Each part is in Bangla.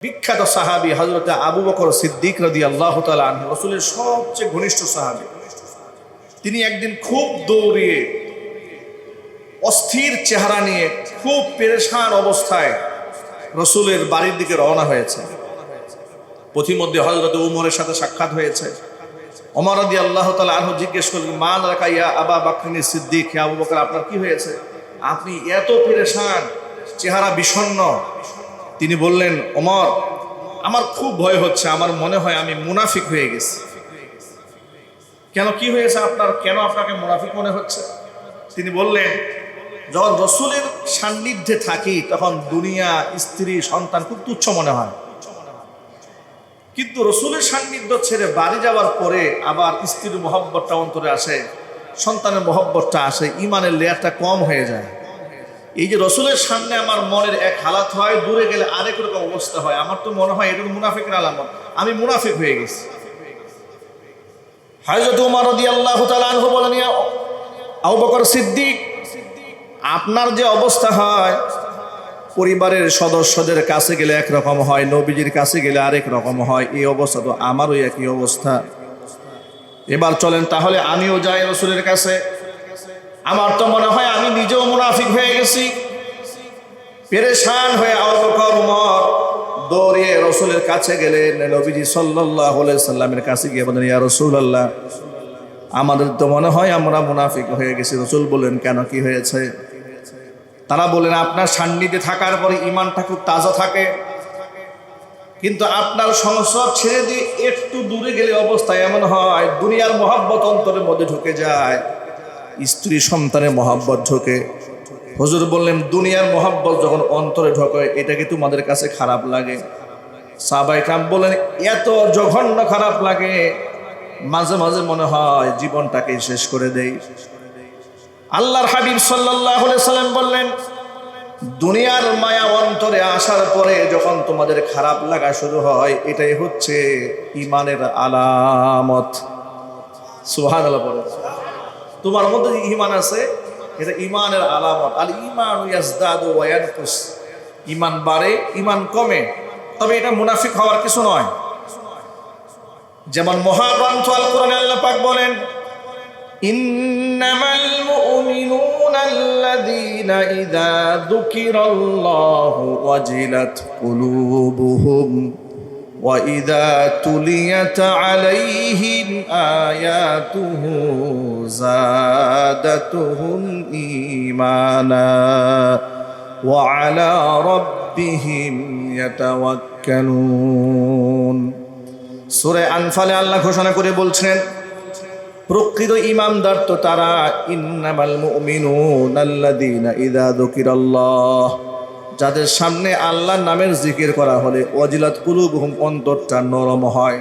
বিখ্যাত সাহাবী হযরত আবু বকর সিদ্দিক রাদিয়াল্লাহু তাআলা আনহু, রাসূলের সবচেয়ে ঘনিষ্ঠ সাহাবী। তিনি একদিন খুব দৌড়িয়ে অস্থির চেহারা নিয়ে খুব পেরেশান অবস্থায় রাসূলের বাড়ির দিকে রওনা হয়েছে। পথিমধ্যে হযরত উমরের সাথে সাক্ষাৎ হয়েছে। ওমর রাদিয়াল্লাহু তাআলা আনহু জিজ্ঞেস করলেন, মা লাকা ইয়া আবা বকর সিদ্দিক, হে আবু বকর আপনার কি হয়েছে, আপনি এত পেরেশান, চেহারা বিষণ্ণ। তিনি বললেন, ওমর আমার খুব ভয় হচ্ছে, আমার মনে হয় আমি মুনাফিক হয়ে গেছি। কেন, কি হয়েছে আপনার, কেন আপনাকে মুনাফিক মনে হচ্ছে? তিনি বললেন, যখন রসুলের সান্নিধ্যে থাকি তখন দুনিয়া, স্ত্রী, সন্তান খুব তুচ্ছ মনে হয়, কিন্তু রসুলের সান্নিধ্য ছেড়ে বাড়ি যাওয়ার পরে আবার স্ত্রীর মহব্বতটা অন্তরে আসে, সন্তানের মহব্বতটা আসে, ইমানের লেয়ারটা কম হয়ে যায়। এই যে রসুলের সামনে আমার মনের এক হালাত হয়, দূরে গেলে আরেক রকম অবস্থা হয়। আমার তো মনে হয় এটা মুনাফিকের আলামত, আমি মুনাফিক হয়ে গেছি। হযরত ওমর রাদিয়াল্লাহু তাআলা আনহু বলেন, আবু বকর সিদ্দিক আপনার যে অবস্থা হয়, পরিবারের সদস্যদের কাছে গেলে একরকম হয়, নবীজির কাছে গেলে আরেক রকম হয়, এই অবস্থা তো আমারও একই অবস্থা। এবার চলেন তাহলে আমিও যাই রসুলের কাছে। আমার তো মনে হয় আমি নিজেও মুনাফিক হয়ে গেছি। পেরেশান হয়ে আবু বকর ওমর দৌড়িয়ে রসুলের কাছে গেলেন। নবীজি সাল্লাল্লাহু আলাইহি সাল্লামের কাছে গিয়ে বলেন, ইয়া রাসূলুল্লাহ আমাদের তো মনে হয় আমরা মুনাফিক হয়ে গেছি। রসুল বললেন, কেন, কি হয়েছে? তারা বলেন, আপনার সান্নিধ্যে থাকার পরে ইমানটা খুব তাজা থাকে, কিন্তু আপনার সংসার ছেড়ে দিয়ে একটু দূরে গেলে অবস্থা এমন হয়, দুনিয়ার মহব্বত অন্তরের মধ্যে ঢুকে যায়, স্ত্রী সন্তানের মহব্বত ঢোকে। হুজুর বললেন, দুনিয়ার মহব্বত যখন অন্তরে ঢোকে এটা কি তোমাদের কাছে খারাপ লাগে? সাহাবায়ে কেরাম বলেন, এত জঘন্য খারাপ লাগে, মাঝে মাঝে মনে হয় জীবনটাকে শেষ করে দেই। আল্লাহর হাবিব সাল্লাল্লাহু আলাইহি সাল্লাম বললেন, দুনিয়ার মায়া অন্তরে আসার পরে যখন তোমাদের খারাপ লাগা শুরু হয়, এটাই হচ্ছে ঈমানের আলামত। সুবহানাল্লাহ বলেন, তোমার মধ্যে ঈমান আছে, এটা ঈমানের আলামত। আল ঈমানু ইয়াজদাদু ওয়া ইয়ানকুস, ঈমান বাড়ে, ঈমান কমে, তবে এটা মুনাফিক হওয়ার কিছু নয়। যেমন মহাগ্রন্থ আল কোরআনে আল্লাহ পাক বলেন, ইন্নামাল মুমিনুনা আল্লাযীনা ইযা যুকিরাল্লাহু ওয়াজিলাত কুলুবুহুম ওয়া ইযা তুলিয়াত আলাইহিম আয়াতুহু যাদাতুহুম ঈমানা ওয়া আলা রাব্বিহিম ইয়াতাওয়াক্কালুন। সূরা আনফালে আল্লাহ ঘোষণা করে বলছেন, প্রকৃত ঈমানদার তো তারা, ইন্নামাল মুমিনুনা আল্লাযীনা ইযা যুকিরাল্লাহ, যাদের সামনে আল্লাহর নামের জিকির করা হলে ওয়াজিলাত কুলুবুহুম, অন্তরটা নরম হয়,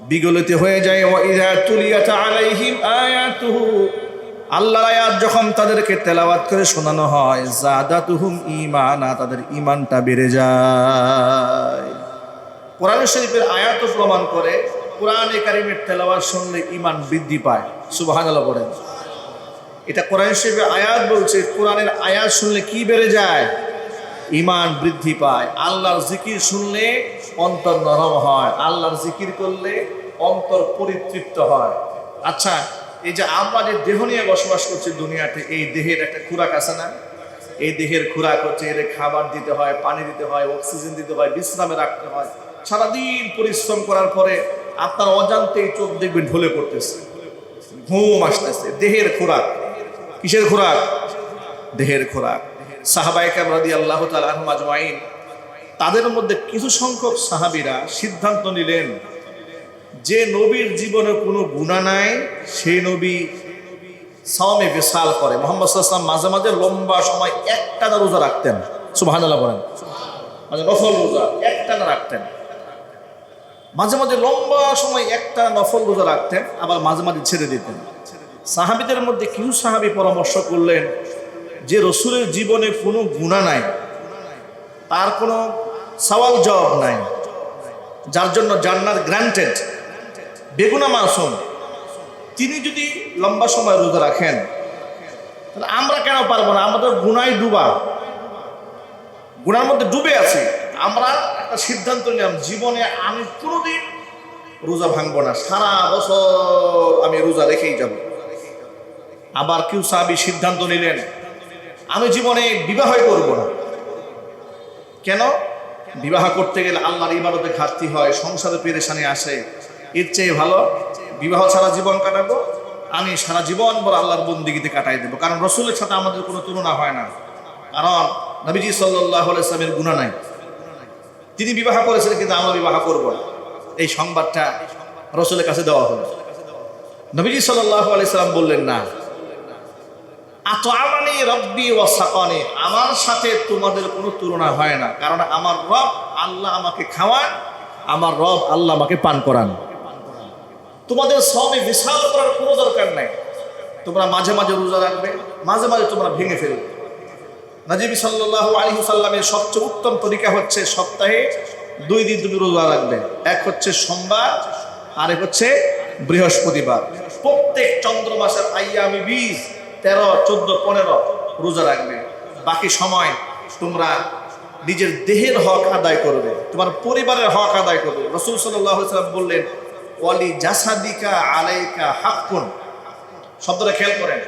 বিগলিত হয়ে যায়। ওয়া ইযা তুলিয়াত আলাইহিম আয়াতুহু, আল্লাহর আয়াত যখন তাদেরকে তেলাওয়াত করে শোনানো হয়, যাদাতুহুম ঈমানা, তাদের ঈমানটা বেড়ে যায়। কোরআন শরীফের আয়াত প্রমাণ করে কোরআনে কারিমের তেলাওয়াত শুনলে ঈমান বৃদ্ধি পায়। সুবহানাল্লাহ বলেন, এটা কোরআন শরীফের আয়াত বলছে, কোরআনের আয়াত শুনলে কি বেড়ে যায়? ঈমান বৃদ্ধি পায়। আল্লাহর জিকির শুনলে অন্তর নরম হয়, আল্লাহর জিকির করলে অন্তর পরিতৃপ্ত হয়। আচ্ছা, এই যে আমরা যে দেহ নিয়ে বসবাস করছি দুনিয়াতে, এই দেহের একটা খোরাক আছে না? এই দেহের খোরাক হচ্ছে, এর খাবার দিতে হয়, পানি দিতে হয়, অক্সিজেন দিতে হয়, বিশ্রামে রাখতে হয়। সারাদিন পরিশ্রম করার পরে আপনার অজান্তেই চোখ দেখবেন ঢলে পড়তেছে, ঘুম আসতেছে। দেহের খোরাক, কিসের খোরাক? দেহের খোরাক। সাহাবায়ে কেরাম রাদিয়াল্লাহু তাআলা আনহুম আজমাইন, তাদের মধ্যে কিছু সংখ্যক সাহাবীরা সিদ্ধান্ত নিলেন, যে নবীর জীবনে কোনো গুনাহ নাই, সেই নবী সাওমে বিসাল করে। মুহাম্মদ সাল্লাল্লাহু আলাইহি ওয়াসাল্লাম মাঝে মাঝে লম্বা সময় একটানা রোজা রাখতেন। সুবহানাল্লাহ বলেন, মানে নফল রোজা একটানা রাখতেন। মাঝে মাঝে লম্বা সময় একটা নফল রোজা রাখতেন, আবার মাঝে মাঝে ছেড়ে দিতেন। সাহাবীদের মধ্যে কিছু সাহাবী পরামর্শ করলেন, যে রসুলের জীবনে কোনো গুনাহ নাই, তার কোনো সওয়াল জবাব নাই, যার জন্য জান্নাত গ্রান্টেড, বেগুনা মাসুম, তিনি যদি লম্বা সময় রোজা রাখেন, তাহলে আমরা কেন পারবো না? আমাদের গুনায় ডুবা, গুনার মধ্যে ডুবে আছি আমরা। একটা সিদ্ধান্ত নিলাম, জীবনে আমি কোনোদিন রোজা ভাঙবো না, সারা বছর আমি রোজা রেখেই যাব। আবার কেউ সাহাবী সিদ্ধান্ত নিলেন, আমি জীবনে বিবাহ করব না। কেন? বিবাহ করতে গেলে আল্লাহর ইবাদতে ঘাটতি হয়, সংসারে পেরেশানি আসে, এর চেয়ে ভালো বিবাহ ছাড়া জীবন কাটাবো, আমি সারা জীবন বড় আল্লাহর বন্দিগিতে কাটাই দেবো। কারণ রসুলের সাথে আমাদের কোনো তুলনা হয় না, কারণ নবীজি সাল্লাল্লাহু আলাইহি ওয়াসাল্লামের গুনাহ নাই, তিনি বিবাহ করেছিলেন কিন্তু আমরা বিবাহ করব না। এই সংবাদটা রসুলের কাছে দেওয়া হলো। নবীজি সাল্লাল্লাহু আলাইহি ওয়াসাল্লাম বললেন, না, আতআমানি রব্বি ওয়া সাকানি, আমার সাথে তোমাদের কোনো তুলনা হয় না, কারণ আমার রব আল্লাহ আমাকে খাওয়ান, আমার রব আল্লাহ আমাকে পান করান। তোমাদের সবে বিশাল করার কোনো দরকার নাই, তোমরা মাঝে মাঝে রোজা রাখবে, মাঝে মাঝে তোমরা ভেঙে ফেলবে। নবী সাল্লাল্লাহু আলাইহি ওয়াসাল্লামের সবচেয়ে উত্তম তরিকা হচ্ছে সপ্তাহে 2 দিন তুমি রোজা রাখবে, এক হচ্ছে সোমবার আর এক হচ্ছে বৃহস্পতিবার। প্রত্যেক চন্দ্র মাসের আইয়ামি 20, 13, 14, 15 রোজা রাখবে। বাকি সময় তোমরা নিজের দেহের হক আদায় করবে, তোমার পরিবারের হক আদায় করবে। রাসূল সাল্লাল্লাহু আলাইহি ওয়াসাল্লাম বললেন, ওয়ালি জাসাদিকা আলাইকা হাক্কুন, শব্দটা খেয়াল করেন।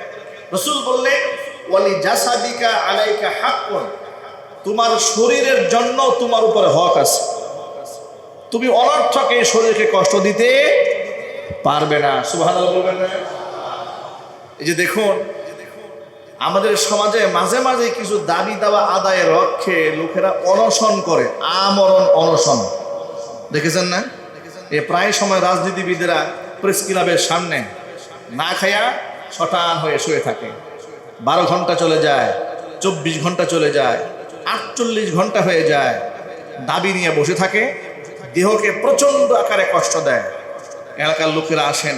রাসূল বললেন, ওয়ালি জাসাদিকা আলাইকা হাক্কুন, তোমার শরীরের জন্য তোমার উপরে হক আছে, তুমি অনর্থক এই শরীরকে কষ্ট দিতে পারবে না। সুবহানাল্লাহ বলবেন না? এই যে দেখুন, আমাদের সমাজে মাঝে মাঝে কিছু দাবি দাওয়া আদায়ের লক্ষ্যে লোকেরা অনশন করে, আমরণ অনশন, দেখেছেন না? এ প্রায় সময় রাজনীতিবিদেরা প্রেস ক্লাবের সামনে না খায়া শটান হয়ে শুয়ে থাকে, 12 ঘন্টা চলে যায়, 24 ঘন্টা চলে যায়, 48 ঘন্টা হয়ে যায়, দাবি নিয়ে বসে থাকে, দেহকে প্রচন্ড আকারে কষ্ট দেয়। এলাকার লোকেরা আসেন,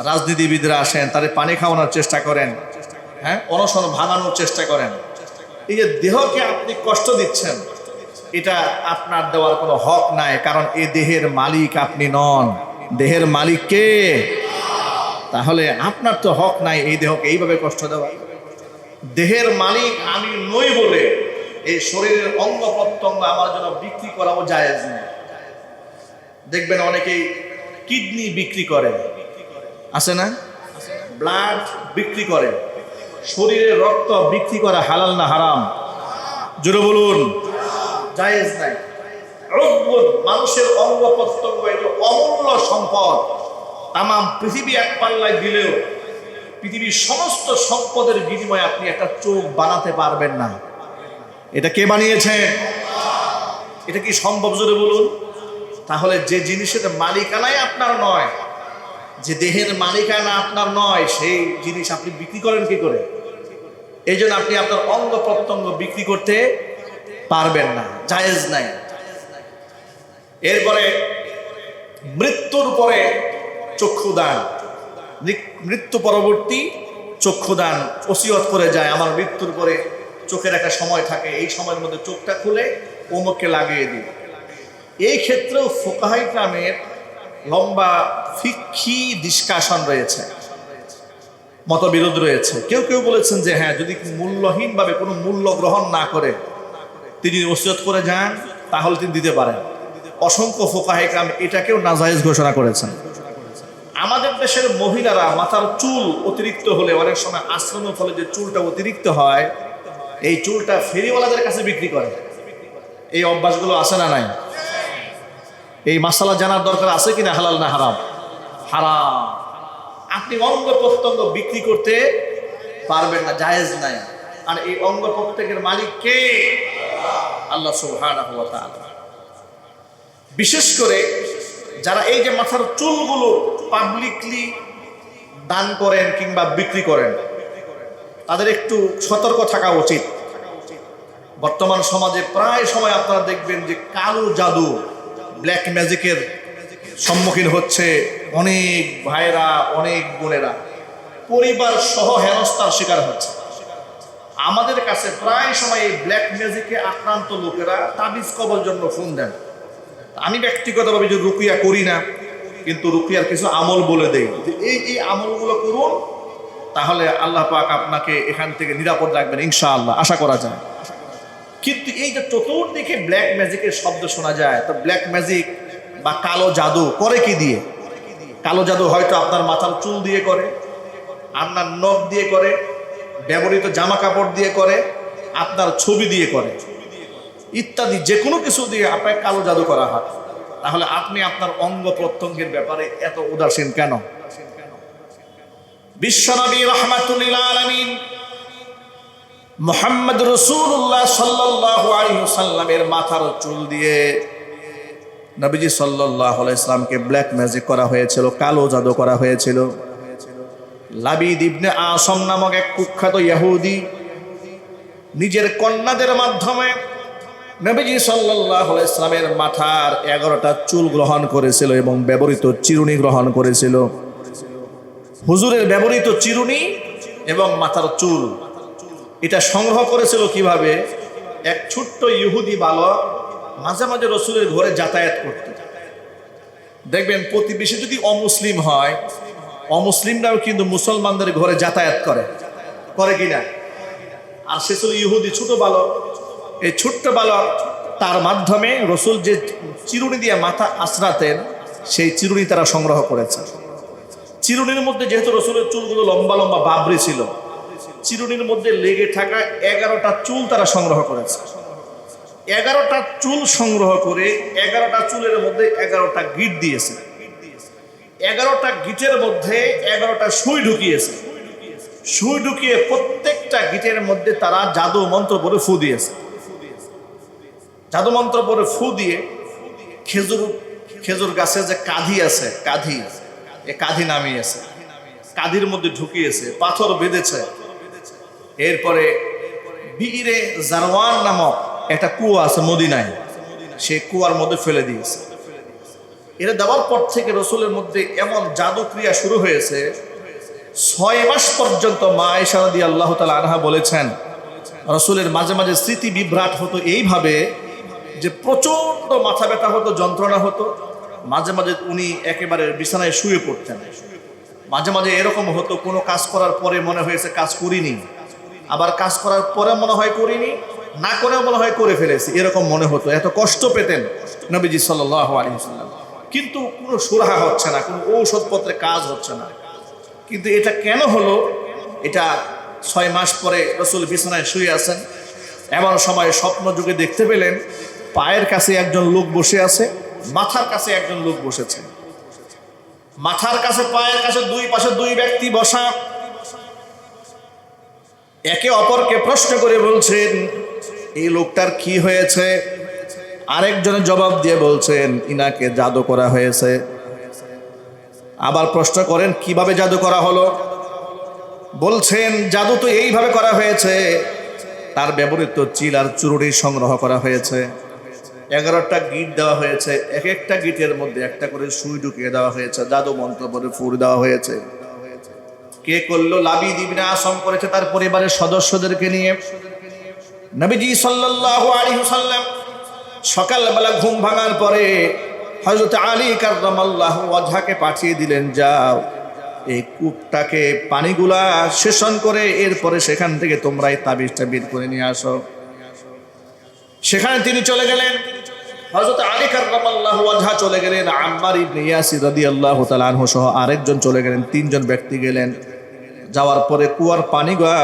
রাজনীতিবিদরা আসেন, তাদের পানি খাওয়ানোর চেষ্টা করেন, হ্যাঁ, অনশন ভাঙানোর চেষ্টা করেন। এই যে দেহকে আপনি কষ্ট দিচ্ছেন, এটা আপনার দেওয়ার কোনো হক নাই, কারণ এই দেহের মালিক আপনি নন, দেহের মালিক কে? তাহলে আপনার তো হক নাই এই দেহকে এইভাবে কষ্ট দেওয়া। দেহের মালিক আমি নই বলে এই শরীরের অঙ্গ প্রত্যঙ্গ আমার জন্য বিক্রি করাও জায়েজ নেই। দেখবেন অনেকেই কিডনি বিক্রি করে, আছে না? ব্লাড বিক্রি করে, শরীরের রক্ত বিক্রি করা হালাল না হারাম? জোরে বলুন। জায়েজ নাই। মানুষের অঙ্গ প্রত্যঙ্গ এটা অমূল্য সম্পদ, তাম পৃথিবী এক পাল্লায় দিলেও পৃথিবীর সমস্ত সম্পদের বিনিময়ে আপনি একটা চোখ বানাতে পারবেন না। এটা কে বানিয়েছে? এটা কি সম্ভব? জোরে বলুন। তাহলে যে জিনিসের মালিকানাই আপনার নয়, যে দেহের মালিকানা আপনার নয়, সেই জিনিস আপনি বিক্রি করেন কি করে? এই জন্য আপনি আপনার অঙ্গ প্রত্যঙ্গ বিক্রি করতে পারবেন না, জায়েজ নাই। এরপরে মৃত্যুর পরে চক্ষুদান, মৃত্যু পরবর্তী চক্ষুদান ওসিয়ত করে যায়, আমার মৃত্যুর পরে চোখের একটা সময় থাকে, এই সময়ের মধ্যে চোখটা খুলে অমুককে লাগিয়ে দিই। এই ক্ষেত্রেও ফুকাহায়ে কেরামের লম্বা ফিকহি ডিসকাশন রয়েছে, মতবিরোধ রয়েছে। কেউ কেউ বলেছেন যে হ্যাঁ, যদি মূল্যহীনভাবে কোনো মূল্য গ্রহণ না করে তিনি ওসিয়ত করে যান তাহলে তিনি দিতে পারেন। অসংখ্য ফুকাহায়ে কেরাম এটাকেও নাজায়েজ ঘোষণা করেছেন। আমাদের দেশের মহিলারা মাথার চুল অতিরিক্ত হলে অনেক সময় আশ্রমের ফলে যে চুলটা অতিরিক্ত হয়, এই চুলটা ফেরিওয়ালাদের কাছে বিক্রি করে। এই অভ্যাসগুলো আছে না নাই? এই মাসালা জানার দরকার আছে কিনা, হালাল না হারাম? হারাম। আপনি অঙ্গ প্রত্যঙ্গ বিক্রি করতে পারবেন না, জায়েজ নাই। আর এই অঙ্গ প্রত্যঙ্গের মালিক কে? আল্লাহ সুবহানাহু ওয়া তাআলা। বিশেষ করে যারা এই যে মাথার চুলগুলো পাবলিকলি দান করেন কিংবা বিক্রি করেন, তাদের একটু সতর্ক থাকা উচিত। বর্তমান সমাজে প্রায় সময় আপনারা দেখবেন যে কালো জাদু, ব্ল্যাক ম্যাজিকের সম্মুখীন হচ্ছে অনেক ভাইরা, অনেক বোনেরা, পরিবার সহ হেনস্থার শিকার হচ্ছে। আমাদের কাছে প্রায় সময় এই ব্ল্যাক ম্যাজিকে আক্রান্ত লোকেরা তাবিজ কবর জন্য ফোন দেন। আমি ব্যক্তিগতভাবে যে রুকিয়া করি না, কিন্তু রুকিয়ার কিছু আমল বলে দেই যে এই আমলগুলো করুন, তাহলে আল্লাহ পাক আপনাকে এখান থেকে নিরাপদ রাখবেন ইনশাআল্লাহ, আশা করা যায়। কিন্তু এই যে চতুর্দিকে ব্ল্যাক ম্যাজিকের শব্দ শোনা যায়, তো ব্ল্যাক ম্যাজিক বা কালো জাদু করে কি দিয়ে? কালো জাদু হয়তো আপনার মাথার চুল দিয়ে করে, আপনার নখ দিয়ে করে, ব্যবহৃত জামা কাপড় দিয়ে করে, আপনার ছবি দিয়ে করে, ইত্যাদি যে কোনো কিছু দিয়ে আপনার কালো জাদু করা হয়। তাহলে আপনি আপনার অঙ্গ প্রত্যঙ্গের ব্যাপারে এত উদাসীন কেন? বিশ্বনবী রাহমাতুল লিল আলামিন মুহাম্মদ রাসূলুল্লাহ সাল্লাল্লাহু আলাইহি ওয়াসাল্লামের মাথার চুল দিয়ে নবীজি সাল্লাল্লাহু আলাইহি ওয়াসাল্লামকে ব্ল্যাক ম্যাজিক করা হয়েছিল, কালো জাদু করা হয়েছিল। লাবিদ ইবনে আসম নামক এক কুখ্যাত ইহুদি নিজের কন্যাদের মাধ্যমে নবীজি সাল্লাল্লাহু আলাইহি ওয়াসাল্লামের মাথার 11টা চুল গ্রহণ করেছিল এবং ব্যবহৃত চিরুনি গ্রহণ করেছিল। হুজুরের ব্যবহৃত চিরুনি এবং মাথার চুল এটা সংগ্রহ করেছিল কিভাবে? এক ছোট্ট ইহুদি বালক মাঝে মাঝে রসুলের ঘরে যাতায়াত করত। দেখবেন প্রতিবেশী যদি অমুসলিম হয়, অমুসলিমরাও কিন্তু মুসলমানদের ঘরে যাতায়াত করে, করে কিনা? আর সে ছিল ইহুদি, ছোট বালক। এই ছোট্ট বালক তার মাধ্যমে রসুল যে চিরুনি দিয়ে মাথা আঁচড়াতেন সেই চিরুনি তারা সংগ্রহ করেছে। চিরুনির মধ্যে যেহেতু রসুলের চুলগুলো লম্বা লম্বা বাবরি ছিল, চিরুনির মধ্যে লেগে থাকা 11টা চুল তারা সংগ্রহ করেছে। 11টা চুল সংগ্রহ করে 11টা চুলের মধ্যে 11টা গিট দিয়েছে। 11টা গিটের মধ্যে 11টা সুই ঢুকিয়েছে। সুই ঢুকিয়ে প্রত্যেকটা গিটের মধ্যে তারা জাদু মন্ত্র পড়ে ফু দিয়েছে। জাদু মন্ত্র পড়ে ফু দিয়ে খেজুর গাছে যে কাঁধি আছে, কাঁধি নামিয়েছে, কাঁধির মধ্যে ঢুকিয়েছে, পাথর বেঁধেছে। এরপরে বিইরে জারওয়ান নামক একটা কুয়া আছে মদিনায়, সে কুয়ার মধ্যে ফেলে দিয়েছে। এটা দেওয়ার পর থেকে রসুলের মধ্যে এমন জাদু ক্রিয়া শুরু হয়েছে, 6 মাস পর্যন্ত মা আয়েশা রাদিয়াল্লাহু তাআলা আনহা বলেছেন রসুলের মাঝে মাঝে স্মৃতি বিভ্রাট হতো এইভাবে যে প্রচন্ড মাথা ব্যথা হতো, যন্ত্রণা হতো। মাঝে মাঝে উনি একেবারে বিছানায় শুয়ে পড়তেন। মাঝে মাঝে এরকম হতো কোনো কাজ করার পরে মনে হয়েছে কাজ করিনি, আবার কাজ করার পরে মনে হয় করিনি, না করেও মনে হয় করে ফেলেছি, এরকম মনে হতো। এত কষ্ট পেতেন নবীজি সাল্লাল্লাহু আলাইহি ওয়াসাল্লাম। কিন্তু কোনো সুরাহা হচ্ছে না, কোনো ঔষধপত্রে কাজ হচ্ছে না। কিন্তু এটা কেন হলো? এটা 6 মাস পরে রসুল বিছানায় শুয়ে আছেন, এমন সময় স্বপ্ন যুগে দেখতে পেলেন পায়ের কাছে একজন লোক বসে আছে, মাথার কাছে একজন লোক বসেছে। মাথার কাছে পায়ের কাছে দুই পাশে দুই ব্যক্তি বসা, একে অপরকে প্রশ্ন করে বলছেন এই লোকটার কি হয়েছে? আরেকজনের জবাব দিয়ে বলছেন ইনাকে জাদু করা হয়েছে। আবার প্রশ্ন করেন কিভাবে জাদু করা হলো? বলছেন জাদু তো এইভাবে করা হয়েছে, তার ব্যবহৃত চিল আর চুরুনি সংগ্রহ করা হয়েছে, 11টা গিট দেওয়া হয়েছে, এক একটা গিটের মধ্যে একটা করে সুই ঢুকিয়ে দেওয়া হয়েছে, জাদু মন্ত্র পড়ে ফুর দেওয়া হয়েছে। কে করলো? লাবিদ ইবনে আসম করেছে তার পরিবারের সদস্যদেরকে নিয়ে। নবীজি সাল্লাল্লাহু আলাইহি ওয়াসাল্লাম সকালবেলা ঘুম ভাঙার পরে হযরত আলী কাররামাল্লাহু ওয়াজহাকে পাঠিয়ে দিলেন, যাও এই কূপটাকে পানিগুলা সেচন করে এরপরে সেখান থেকে তোমরা এই তাবিজটা বের করে নিয়ে আসো। সেখানে তিনি চলে গেলেন। হযরত আলী কাররামাল্লাহু ওয়াজহা চলে গেলেন, আম্মার ইবনে ইয়াসির রাদিয়াল্লাহু তাআলা আনহু সহ আরেকজন চলে গেলেন, 3 জন ব্যক্তি গেলেন। যাওয়ার পরে কুয়ার পানিগুলা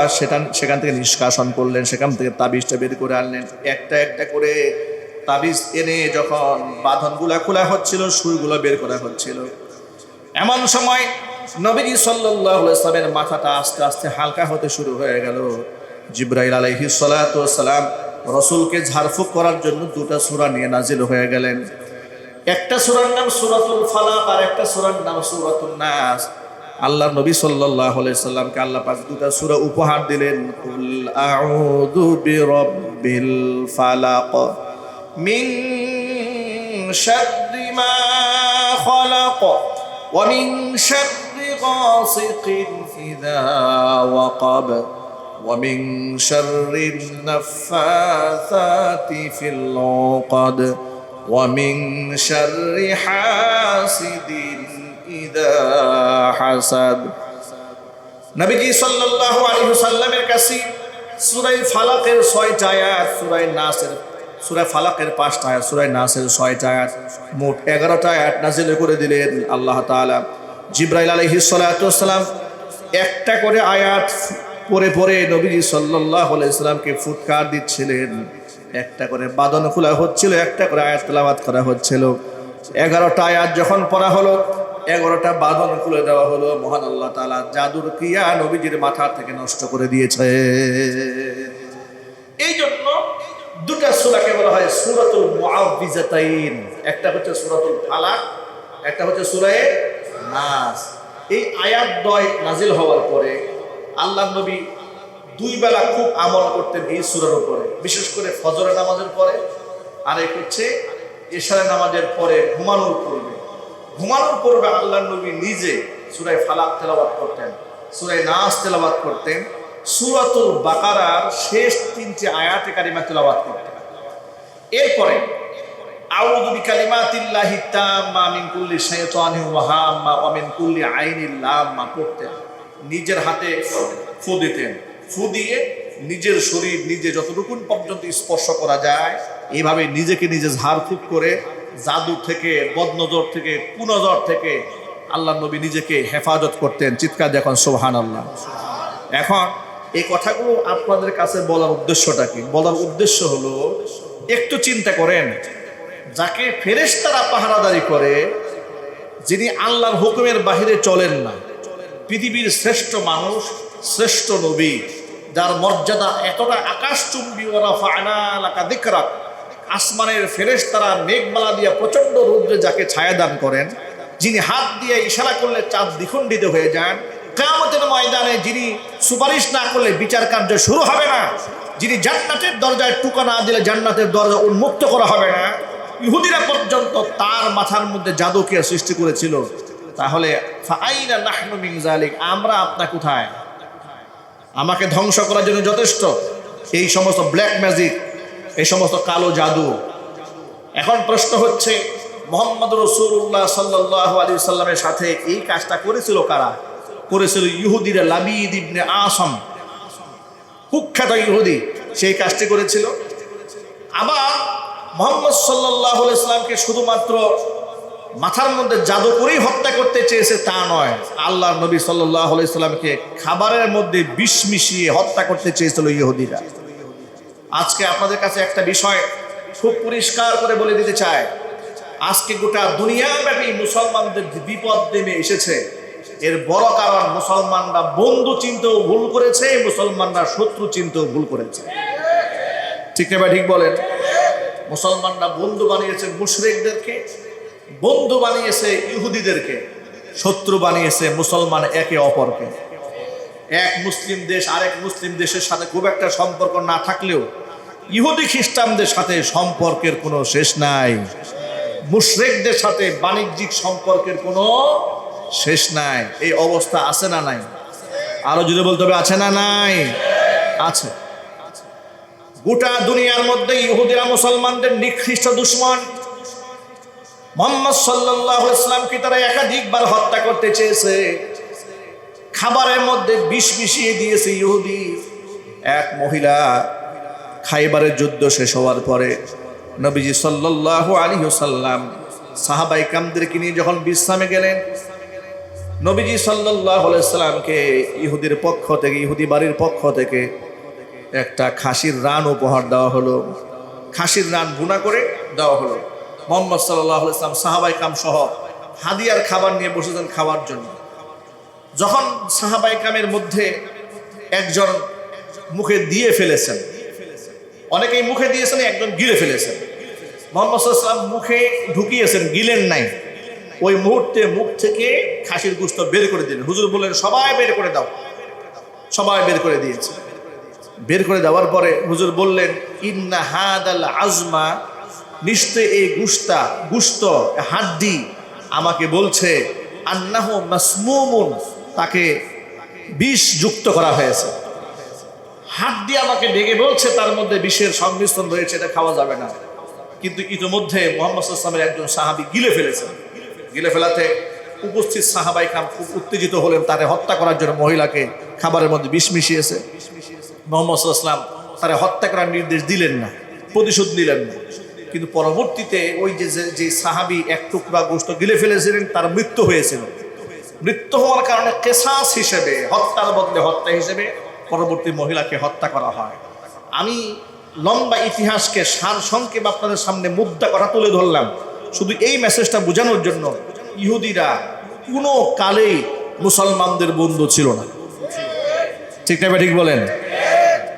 সেখান থেকে নিষ্কাশন করলেন, সেখান থেকে তাবিজটা বের করে আনলেন। একটা একটা করে তাবিজ এনে যখন বাঁধনগুলা খোলা হচ্ছিল, সুইগুলো বের করা হচ্ছিল, এমন সময় নবীজি সাল্লাল্লাহু আলাইহি ওয়াসাল্লামের মাথাটা আস্তে আস্তে হালকা হতে শুরু হয়ে গেল। জিবরাইল আলাইহিস সালাতু ওয়াস সালাম রসুলকে ঝাড়ফুঁক করার জন্য 2টা সূরা নিয়ে নাজিল হয়ে গেলেন। একটা সূরার নাম সূরাতুল ফালাক আর একটা সূরার নাম সূরাতুন নাস। আল্লাহ নবী সাল্লাল্লাহু আলাইহি ওয়াসাল্লামকে আল্লাহ পাক 2টা সূরা উপহার দিলেন। কুল আউযু বিরাব্বিল ফালাক মিন শাররি মা খালাক ওয়া মিন শাররি গাসিকিন ইযা ওয়াকাব ওয়া মিন শাররিন নাফাসাতি ফিল উকাদ ওয়া মিন শাররি হাসিদিন ইযা হাসাদ। নবীজি সাল্লাল্লাহু আলাইহি ওয়াসাল্লামের কাছে সূরা ফালাকের 6টা আয়াত, সূরা ফালাকের 5টা আয়াত, সূরা নাসের 6টা আয়াত, মোট 11টা আয়াত নাযিল করে দিলেন আল্লাহ তাআলা। জিবরাইল আলাইহিস সালাতু ওয়াস সালাম একটা করে আয়াত পড়ে পড়ে নবীজি সাল্লাল্লাহু আলাইহি সাল্লামকে ফুৎকার দিচ্ছিলেন। একটা করে বাদন খোলা হচ্ছিল, একটা করে আয়াত তেলাওয়াত করা হচ্ছিল। 11টা আয়াত যখন পড়া হলো, 11টা বাঁধন খুলে দেওয়া হলো। মহান আল্লাহ তাআলা জাদুর ক্রিয়া নবীজির মাথা থেকে নষ্ট করে দিয়েছে। এই জন্য দুটা সূরাকে বলা হয় সূরাতুল মুআউযিজাতাইন। একটা হচ্ছে সূরাতুল ফালাক, একটা হচ্ছে সূরা নাস। এই আয়াত দ্বয় নাজিল হওয়ার পরে আল্লাহর নবী দুই বেলা খুব আমল করতেন এই সূরার উপরে, বিশেষ করে ফজরের নামাজের পরে, আর এক হচ্ছে ইশারের নামাজের পরে ঘুমানোর পূর্বে। ঘুমানোর পূর্বে আল্লাহর নবী নিজে সূরা ফালাক তেলাওয়াত করতেন, সূরা নাস তেলাওয়াত করতেন, সূরাতুল বাকারার শেষ 3টি আয়াতে কারিমা তেলাওয়াত করতেন। এরপরে আউযু বিকালিমাতিল্লাহি তাম্মা মিন কুল্লি শাইতানিন ওয়া হাম্মা ওয়া মিন কুল্লি আইনিল লাম্মা পড়তেন। নিজের হাতে ফু দিতেন, ফু দিয়ে নিজের শরীর নিজে যতটুকু পর্যন্ত স্পর্শ করা যায় এইভাবে নিজেকে নিজে ঝাড়ফুঁক করে জাদু থেকে, বদনজর থেকে, কুনজর থেকে আল্লাহ নবী নিজেকে হেফাজত করতেন। চিৎকার দেখুন সুবহানাল্লাহ। এখন এই কথাগুলো আপনাদের কাছে বলার উদ্দেশ্যটা কি? বলার উদ্দেশ্য হলো, একটু চিন্তা করেন, যাকে ফেরেশতারা পাহারাদারি করে, যিনি আল্লাহর হুকুমের বাহিরে চলেন না, পৃথিবীর শ্রেষ্ঠ মানুষ, শ্রেষ্ঠ নবী, যার মর্যাদা এতটা আকাশচুম্বী, ওয়া রাফা'না লাকা যিকরাক, আসমানের ফেরেশতারা মেঘমালা দিয়ে প্রচন্ড রৌদ্রে যাকে ছায়া দান করেন, যিনি হাত দিয়ে ইশারা করলে চাঁদ দ্বিখণ্ডিত হয়ে যান, কিয়ামতের ময়দানে যিনি সুপারিশ না করলে বিচার কার্য শুরু হবে না, যিনি জান্নাতের দরজায় টুকা না দিলে জান্নাতের দরজা উন্মুক্ত করা হবে না, ইহুদিরা পর্যন্ত তার মাথার মধ্যে জাদুকে সৃষ্টি করেছিল। তাহলে ফাআইনা নাহনু মিন যালিক, আমরা আপনা কোথায়? আমাকে ধ্বংস করার জন্য যথেষ্ট এই সমস্ত ব্ল্যাক ম্যাজিক, এই সমস্ত কালো জাদু। এখন প্রশ্ন হচ্ছে, মুহাম্মদ রাসূলুল্লাহ সাল্লাল্লাহু আলাইহি সাল্লামের সাথে এই কাজটা করেছিল কারা? করেছিল ইহুদিরা। লাবিদ ইবনে আসম, কুখ্যাত ইহুদি, সেই কাজটি করেছিল। আবার মুহাম্মদ সাল্লাল্লাহু আলাইহি সাল্লামকে শুধুমাত্র মাথার মধ্যে জাদু করেই হত্যা করতে চেয়েছে তা নয়, আল্লাহর নবী সাল্লাল্লাহু আলাইহি সাল্লামকে খাবারের মধ্যে বিষ মিশিয়ে হত্যা করতে চেয়েছিল ইহুদিরা। আজকে আপনাদের কাছে একটা বিষয় খুব পরিষ্কার করে বলে দিতে চাই, আজকে গোটা দুনিয়াব্যাপী মুসলমানদের বিপদ নেমে এসেছে, এর বড় কারণ মুসলমানরা বন্ধু চিনতেও ভুল করেছে, মুসলমানরা শত্রু চিনতেও ভুল করেছে। ঠিক না ভাই? ঠিক বলেন। মুসলমানরা বন্ধু বানিয়েছে মুশরিকদেরকে, বন্ধু বানিয়েছে ইহুদিদেরকে, শত্রু বানিয়েছে মুসলমান একে অপরকে। এক মুসলিম দেশ আরেক মুসলিম দেশের সাথে খুব একটা সম্পর্ক না থাকলেও ইহুদি খ্রিস্টানদের সাথে সম্পর্কের কোনো শেষ নাই, মুশরিকদের সাথে বাণিজ্যিক সম্পর্কের কোনো শেষ নাই। এই অবস্থা আছে না নাই? আরো যদি বলতে হবে আছে না নাই? আছে। গোটা দুনিয়ার মধ্যে ইহুদিরা মুসলমানদের নিকৃষ্ট দুশমন। মুহাম্মদ সাল্লাল্লাহু আলাইহি ওয়াসাল্লামকে তারা একাধিকবার হত্যা করতে চেয়েছে, খাবারের মধ্যে বিষ মিশিয়ে দিয়েছে ইহুদি। এক মহিলা খাইবারের যুদ্ধ শেষ হওয়ার পরে নবীজি সাল্লাল্লাহু আলাইহি ওয়াসাল্লাম সাহাবায়ে কিরামদেরকে নিয়ে যখন বিশ্রামে গেলেন, নবীজি সাল্লাল্লাহু আলাইহি ওয়াসাল্লামকে ইহুদির পক্ষ থেকে, ইহুদি বাড়ির পক্ষ থেকে একটা খাসির রান উপহার দেওয়া হলো। খাসির রান ভুনা করে দেওয়া হলো। মুহাম্মদ সাল্লাল্লাহু আলাইহি ওয়াসাল্লাম সাহাবায়ে কিরাম সহ হাদিয়ার খাবার নিয়ে বসেছেন খাওয়ার জন্য। যখন সাহাবায়ে কিরামের মধ্যে একজন মুখে দিয়ে ফেলেছেন, অনেকেই মুখে দিয়েছেন, একজন গিলে ফেলেছেন। মুহাম্মদ সাল্লাল্লাহু আলাইহি ওয়াসাল্লাম মুখে ঢুকিয়েছেন, গিলেন নাই। ওই মুহূর্তে মুখ থেকে খাসির গোশত বের করে দিলেন। হুজুর বললেন, সবাই বের করে দাও। সবাই বের করে দিয়েছে। বের করে দেওয়ার পরে হুজুর বললেন, ইন্না হাদাল আজমা, নিশ্চয় এই গুস্ত হাড্ডি আমাকে বলছে আন্নাহু মাসমুমুন, তাকে বিষ যুক্ত করা হয়েছে। হাড্ডি আমাকে ডেকে বলছে তার মধ্যে বিষের সংমিশ্রণ রয়েছে, এটা খাওয়া যাবে না। কিন্তু ইতিমধ্যে মুহাম্মদ সাল্লাল্লাহু আলাইহি ওয়াসাল্লামের একজন সাহাবী গিলে ফেলেছেন। গিলে ফেলাতে উপস্থিত সাহাবায়ে কিরাম খুব উত্তেজিত হলেন, তারে হত্যা করার জন্য মহিলাকে খাবারের মধ্যে বিষ মিশিয়েছে। মুহাম্মদ সাল্লাল্লাহু আলাইহি ওয়াসাল্লাম তারা হত্যা করার নির্দেশ দিলেন না, প্রতিশোধ নিলেন না। কিন্তু পরবর্তীতে ওই যে সাহাবী এক টুকরা গোশত গিলে ফেলেছিলেন তার মৃত্যু হয়েছিল। মৃত্যু হওয়ার কারণে কেসাস হিসেবে, হত্যার বদলে হত্যা হিসেবে পরবর্তী মহিলাকে হত্যা করা হয়। আমি লম্বা ইতিহাসকে সারসংক্ষেপ আপনাদের সামনে মুদ্রা কথা তুলে ধরলাম শুধু এই মেসেজটা বোঝানোর জন্য, ইহুদিরা কোনো কালেই মুসলমানদের বন্ধু ছিল না। ঠিক না ঠিক বলেন?